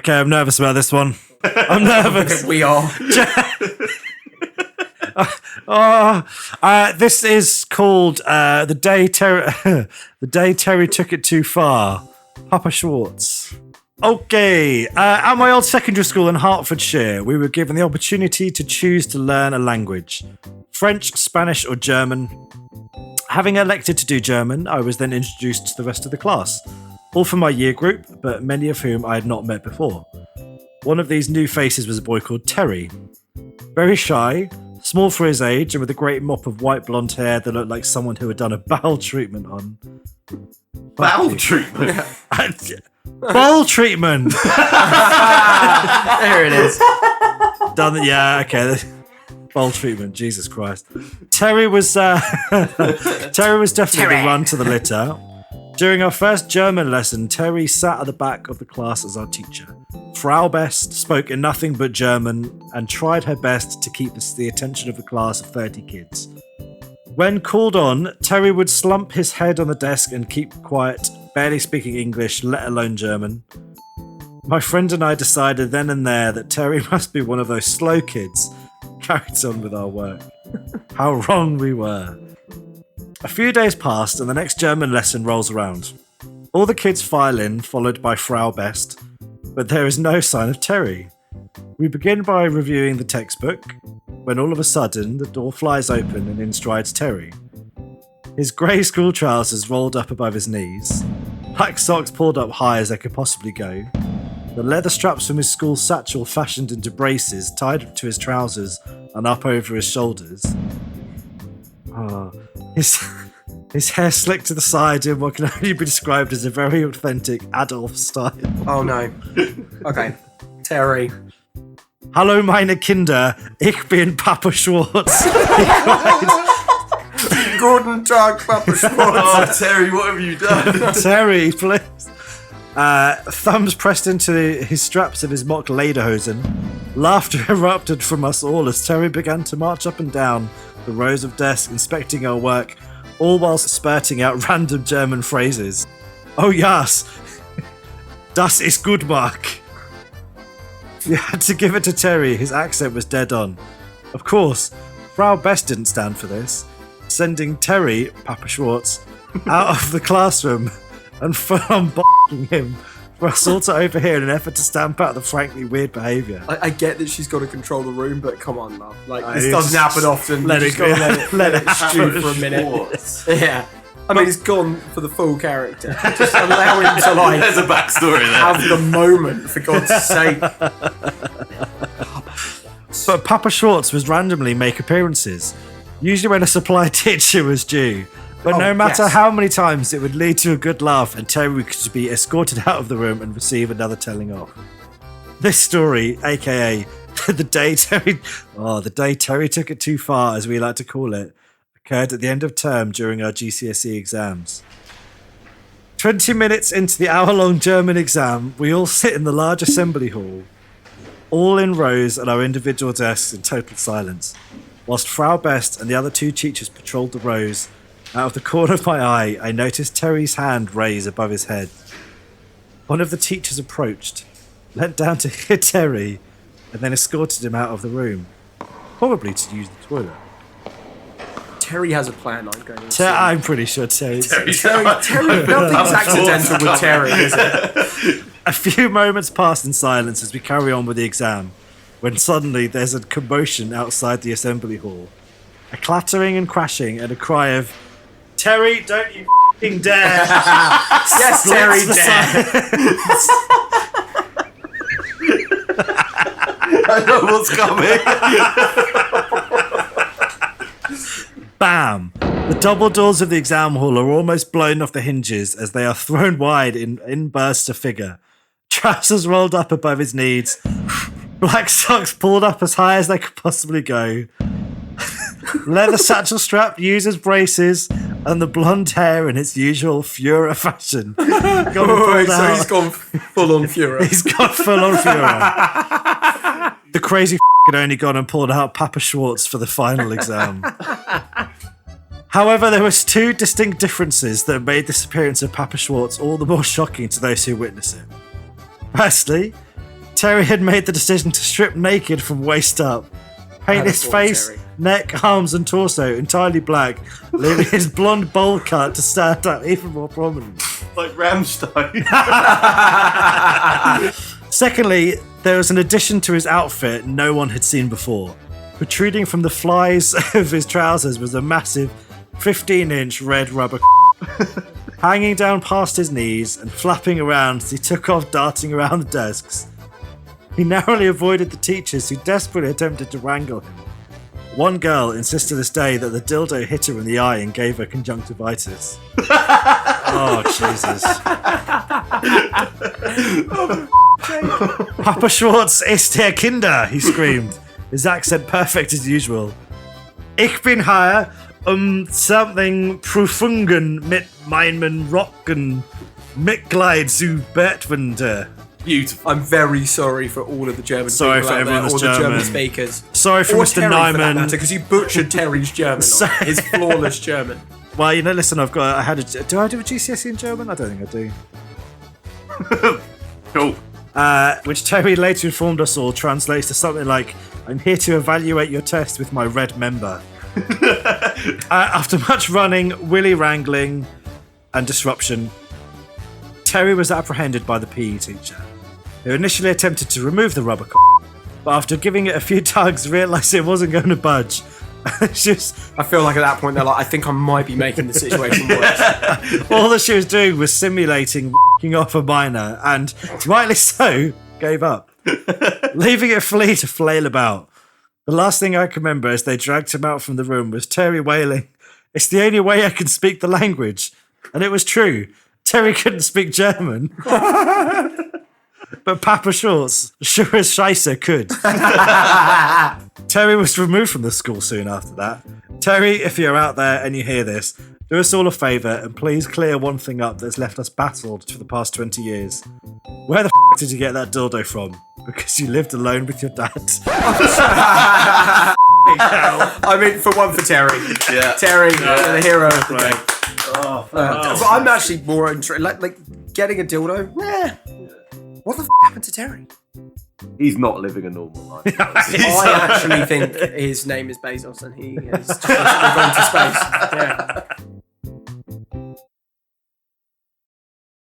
Okay, I'm nervous about this one. I'm nervous. We are. This is called the day Terry took it too far. Papa Shwartz. Okay, at my old secondary school in Hertfordshire, we were given the opportunity to choose to learn a language: French, Spanish, or German. Having elected to do German, I was then introduced to the rest of the class, all from my year group, but many of whom I had not met before. One of these new faces was a boy called Terry. Very shy, small for his age, and with a great mop of white blonde hair that looked like someone who had done a bowel treatment on. Bowel treatment? Bowel treatment! There it is. Done it, yeah, okay. Bowel treatment, Jesus Christ. Terry was definitely the run to the litter. During our first German lesson, Terry sat at the back of the class as our teacher. Frau Best spoke in nothing but German and tried her best to keep the attention of the class of 30 kids. When called on, Terry would slump his head on the desk and keep quiet, barely speaking English, let alone German. My friend and I decided then and there that Terry must be one of those slow kids. Carried on with our work. How wrong we were. A few days passed and the next German lesson rolls around. All the kids file in, followed by Frau Best, but there is no sign of Terry. We begin by reviewing the textbook, when all of a sudden the door flies open and in strides Terry. His grey school trousers rolled up above his knees, black socks pulled up high as they could possibly go, the leather straps from his school satchel fashioned into braces tied to his trousers and up over his shoulders. His hair slicked to the side in what can only be described as a very authentic Adolf style. Oh no. Okay. Terry. Hallo meine Kinder, ich bin Papa Schwartz. Guten Tag, Papa Schwartz. Oh, Terry, what have you done? Terry, please. Thumbs pressed into his straps of his mock lederhosen. Laughter erupted from us all as Terry began to march up and down the rows of desks inspecting our work, all whilst spurting out random German phrases. Oh yes, das ist gut, Mark. You had to give it to Terry, his accent was dead on. Of course, Frau Best didn't stand for this, sending Terry, Papa Schwartz, out of the classroom and full-on b***ing him for us all to overhear in an effort to stamp out the frankly weird behaviour. I get that she's got to control the room, but come on, love. Like, this doesn't happen often. Let it go. Let it stew for a minute. Yeah. I mean, he's gone for the full character. Just allow him to, like, There's a backstory there. have the moment, for God's sake. But Papa Schwartz would randomly make appearances, usually when a supply teacher was due. But no matter how many times, it would lead to a good laugh and Terry could be escorted out of the room and receive another telling off. This story, aka the day Terry took it too far, as we like to call it, occurred at the end of term during our GCSE exams. 20 minutes into the hour-long German exam, we all sit in the large assembly hall, all in rows at our individual desks in total silence, whilst Frau Best and the other two teachers patrolled the rows. Out of the corner of my eye, I noticed Terry's hand raise above his head. One of the teachers approached, leant down to hit Terry, and then escorted him out of the room, probably to use the toilet. Terry has a plan, I'm going to say. I'm pretty sure Terry's... Terry, nothing's accidental with Terry, is it? A few moments pass in silence as we carry on with the exam, when suddenly there's a commotion outside the assembly hall. A clattering and crashing and a cry of, "Terry, don't you f***ing dare!" Yes, Terry, dare! I know what's coming. Bam! The double doors of the exam hall are almost blown off the hinges as they are thrown wide in bursts of figure. Trousers rolled up above his knees, black socks pulled up as high as they could possibly go, leather satchel strap used as braces, and the blonde hair in its usual Führer fashion. So he's gone full on Führer. He's gone full on Führer. The crazy had only gone and pulled out Papa Schwartz for the final exam. However, there was two distinct differences that made this appearance of Papa Schwartz all the more shocking to those who witnessed it. Firstly, Terry had made the decision to strip naked from waist up, paint his face, Terry. neck, arms, and torso entirely black, leaving his blonde bowl cut to stand out even more prominent. Like Rammstein. Secondly, there was an addition to his outfit no one had seen before. Protruding from the flies of his trousers was a massive 15-inch red rubber hanging down past his knees and flapping around as he took off darting around the desks. He narrowly avoided the teachers who desperately attempted to wrangle him. One girl insists to this day that the dildo hit her in the eye and gave her conjunctivitis. Oh, Jesus. Papa Schwartz ist der Kinder, he screamed, his accent perfect as usual. Ich bin hier, something prüfungen mit meinem Rocken Mitglied zu bettwenden. Beautiful. I'm very sorry for all of the German Sorry people for out everyone there, that's all the German German. speakers. Sorry for Or Mr. Terry, for that Nyman. matter, because you butchered Terry's German. Sorry. His flawless German. Well, listen, do I do a GCSE in German? I don't think I do. Cool. Which Terry later informed us all translates to something like, I'm here to evaluate your test with my red member. After much running, willy wrangling, and disruption, Terry was apprehended by the PE teacher, who initially attempted to remove the rubber but after giving it a few tugs, realised it wasn't going to budge. I feel like at that point they're like, I think I might be making the situation worse. All that she was doing was simulating off a minor, and rightly so, gave up, leaving it free to flail about. The last thing I can remember as they dragged him out from the room was Terry wailing, "It's the only way I can speak the language." And it was true. Terry couldn't speak German. But Papa Schwartz, sure as Scheisse, could. Terry was removed from the school soon after that. Terry, if you're out there and you hear this, do us all a favour and please clear one thing up that's left us baffled for the past 20 years. Where the f*** did you get that dildo from? Because you lived alone with your dad. I mean, for Terry. Yeah. Terry, the hero of the day. Oh, But I'm actually more interested, like getting a dildo. What the f*** happened to Terry? He's not living a normal life. I actually think his name is Bezos and he has just gone to space. Yeah.